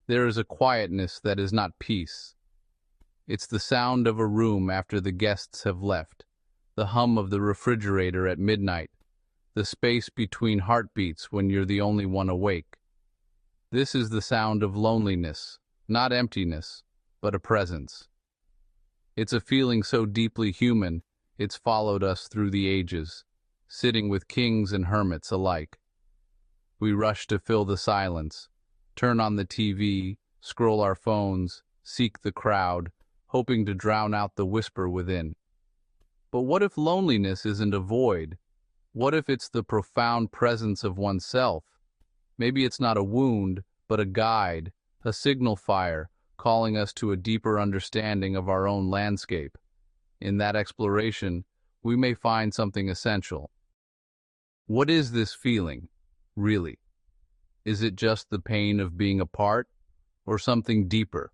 There is a quietness that is not peace. It's the sound of a room after the guests have left, the hum of the refrigerator at midnight, the space between heartbeats when you're the only one awake. This is the sound of loneliness, not emptiness, but a presence. It's a feeling so deeply human, it's followed us through the ages, sitting with kings and hermits alike. We rush to fill the silence, turn on the TV, scroll our phones, seek the crowd, hoping to drown out the whisper within. But what if loneliness isn't a void? What if it's the profound presence of oneself? Maybe it's not a wound, but a guide, a signal fire, calling us to a deeper understanding of our own landscape. In that exploration, we may find something essential. What is this feeling, really? Is it just the pain of being apart, or something deeper,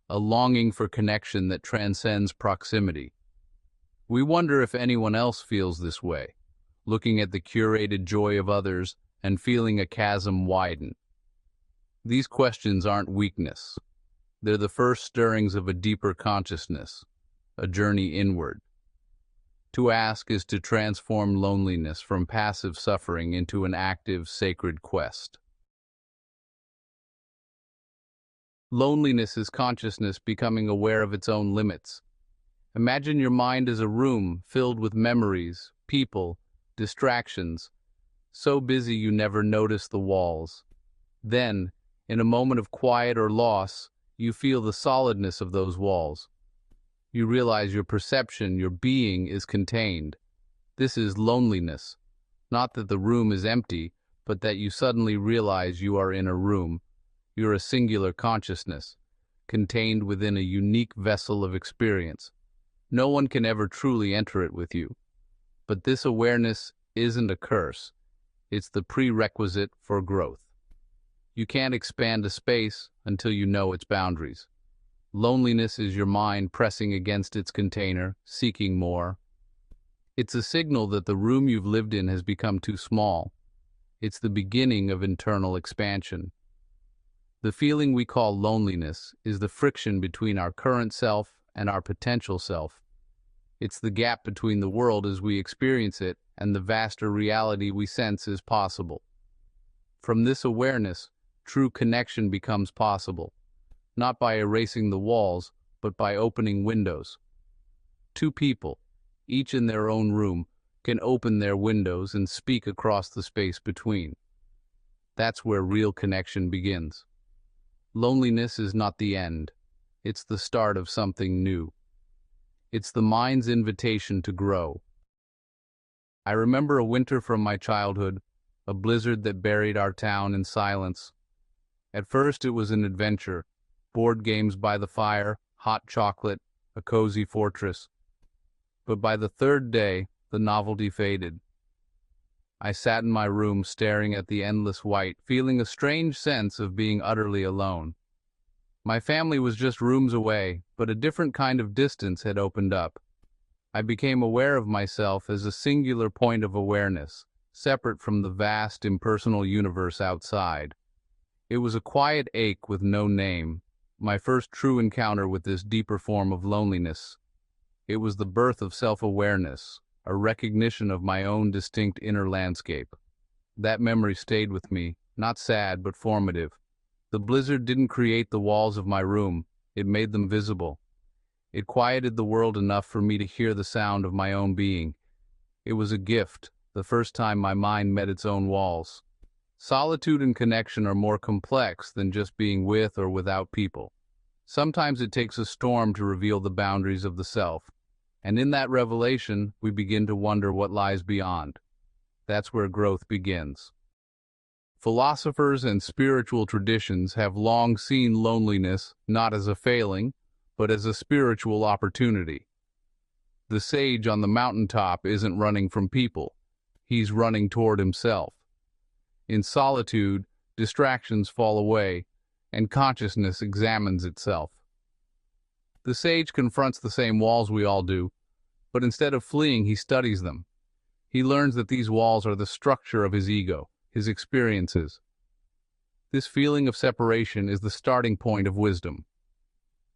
a longing for connection that transcends proximity? We wonder if anyone else feels this way, looking at the curated joy of others and feeling a chasm widen. These questions aren't weakness. They're the first stirrings of a deeper consciousness, a journey inward. To ask is to transform loneliness from passive suffering into an active, sacred quest. Loneliness is consciousness becoming aware of its own limits. Imagine your mind as a room filled with memories, people, distractions, so busy you never notice the walls. Then, in a moment of quiet or loss, you feel the solidness of those walls. You realize your perception, your being is contained. This is loneliness. Not that the room is empty, but that you suddenly realize you are in a room. You're a singular consciousness, contained within a unique vessel of experience. No one can ever truly enter it with you. But this awareness isn't a curse. It's the prerequisite for growth. You can't expand a space until you know its boundaries. Loneliness is your mind pressing against its container, seeking more. It's a signal that the room you've lived in has become too small. It's the beginning of internal expansion. The feeling we call loneliness is the friction between our current self and our potential self. It's the gap between the world as we experience it and the vaster reality we sense is possible. From this awareness, true connection becomes possible, not by erasing the walls, but by opening windows. Two people, each in their own room, can open their windows and speak across the space between. That's where real connection begins. Loneliness is not the end. It's the start of something new. It's the mind's invitation to grow. I remember a winter from my childhood, a blizzard that buried our town in silence. At first it was an adventure, board games by the fire, hot chocolate, a cozy fortress. But by the third day, the novelty faded. I sat in my room staring at the endless white, feeling a strange sense of being utterly alone. My family was just rooms away, but a different kind of distance had opened up. I became aware of myself as a singular point of awareness, separate from the vast, impersonal universe outside. It was a quiet ache with no name, my first true encounter with this deeper form of loneliness. It was the birth of self-awareness, a recognition of my own distinct inner landscape. That memory stayed with me, not sad but formative. The blizzard didn't create the walls of my room, it made them visible. It quieted the world enough for me to hear the sound of my own being. It was a gift, the first time my mind met its own walls. Solitude and connection are more complex than just being with or without people. Sometimes it takes a storm to reveal the boundaries of the self, and in that revelation, we begin to wonder what lies beyond. That's where growth begins. Philosophers and spiritual traditions have long seen loneliness not as a failing, but as a spiritual opportunity. The sage on the mountaintop isn't running from people. He's running toward himself. In solitude, distractions fall away, and consciousness examines itself. The sage confronts the same walls we all do, but instead of fleeing, he studies them. He learns that these walls are the structure of his ego, his experiences. This feeling of separation is the starting point of wisdom.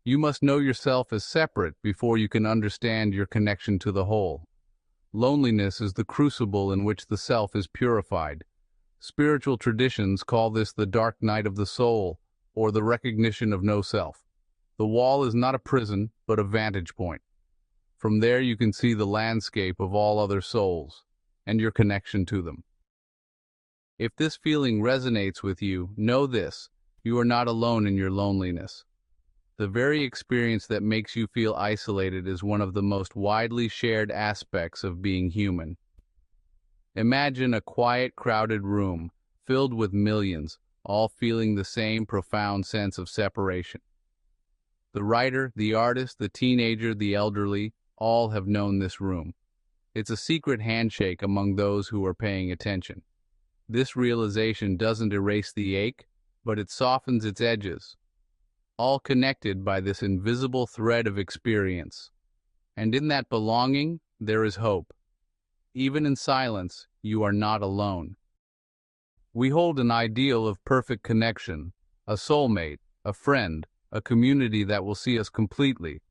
You must know yourself as separate before you can understand your connection to the whole. Loneliness is the crucible in which the self is purified. Spiritual traditions call this the dark night of the soul, or the recognition of no self. The wall is not a prison, but a vantage point. From there you can see the landscape of all other souls, and your connection to them. If this feeling resonates with you, know this: you are not alone in your loneliness. The very experience that makes you feel isolated is one of the most widely shared aspects of being human. Imagine a quiet, crowded room, filled with millions, all feeling the same profound sense of separation. The writer, the artist, the teenager, the elderly, all have known this room. It's a secret handshake among those who are paying attention. This realization doesn't erase the ache, but it softens its edges, all connected by this invisible thread of experience. And in that belonging, there is hope. Even in silence, you are not alone. We hold an ideal of perfect connection, a soulmate, a friend, a community that will see us completely.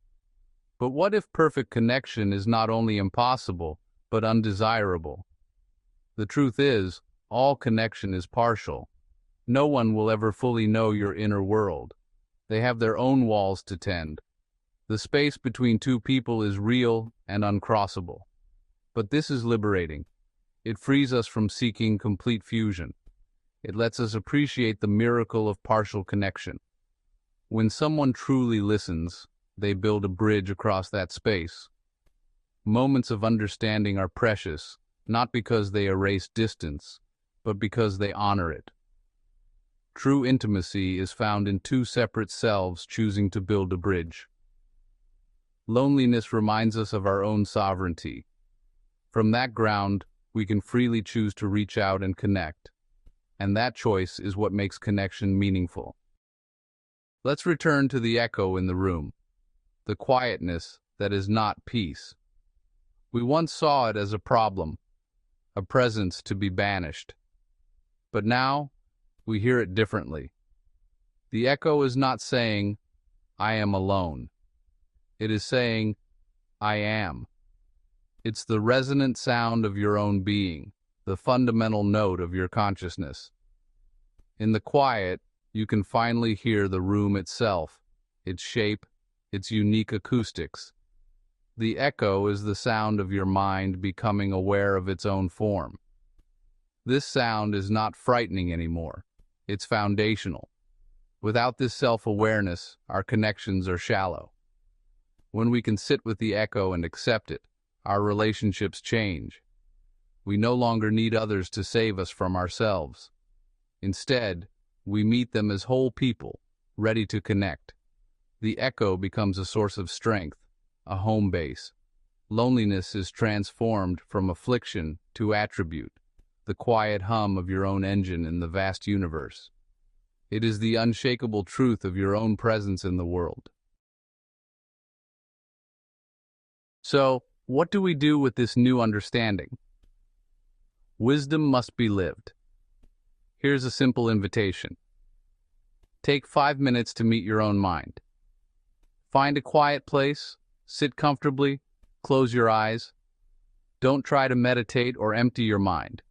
But what if perfect connection is not only impossible, but undesirable? The truth is, all connection is partial. No one will ever fully know your inner world. They have their own walls to tend. The space between two people is real and uncrossable. But this is liberating. It frees us from seeking complete fusion. It lets us appreciate the miracle of partial connection. When someone truly listens, they build a bridge across that space. Moments of understanding are precious, not because they erase distance, but because they honor it. True intimacy is found in two separate selves choosing to build a bridge. Loneliness reminds us of our own sovereignty. From that ground, we can freely choose to reach out and connect. And that choice is what makes connection meaningful. Let's return to the echo in the room, the quietness that is not peace. We once saw it as a problem, a presence to be banished. But now, we hear it differently. The echo is not saying, "I am alone." It is saying, "I am." It's the resonant sound of your own being, the fundamental note of your consciousness. In the quiet, you can finally hear the room itself, its shape, its unique acoustics. The echo is the sound of your mind becoming aware of its own form. This sound is not frightening anymore. It's foundational. Without this self-awareness, our connections are shallow. When we can sit with the echo and accept it, our relationships change. We no longer need others to save us from ourselves. Instead, we meet them as whole people, ready to connect. The echo becomes a source of strength, a home base. Loneliness is transformed from affliction to attribute, the quiet hum of your own engine in the vast universe. It is the unshakable truth of your own presence in the world. So, what do we do with this new understanding? Wisdom must be lived. Here's a simple invitation. Take 5 minutes to meet your own mind. Find a quiet place, sit comfortably, close your eyes. Don't try to meditate or empty your mind.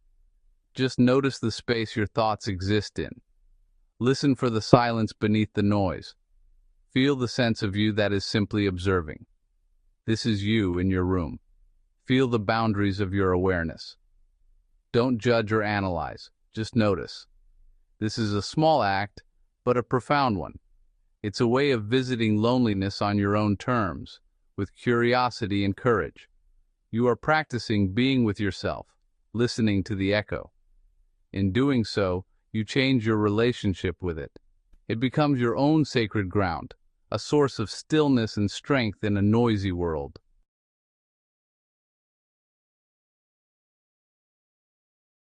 Just notice the space your thoughts exist in. Listen for the silence beneath the noise. Feel the sense of you that is simply observing. This is you in your room. Feel the boundaries of your awareness. Don't judge or analyze, just notice. This is a small act, but a profound one. It's a way of visiting loneliness on your own terms, with curiosity and courage. You are practicing being with yourself, listening to the echo. In doing so, you change your relationship with it. It becomes your own sacred ground, a source of stillness and strength in a noisy world.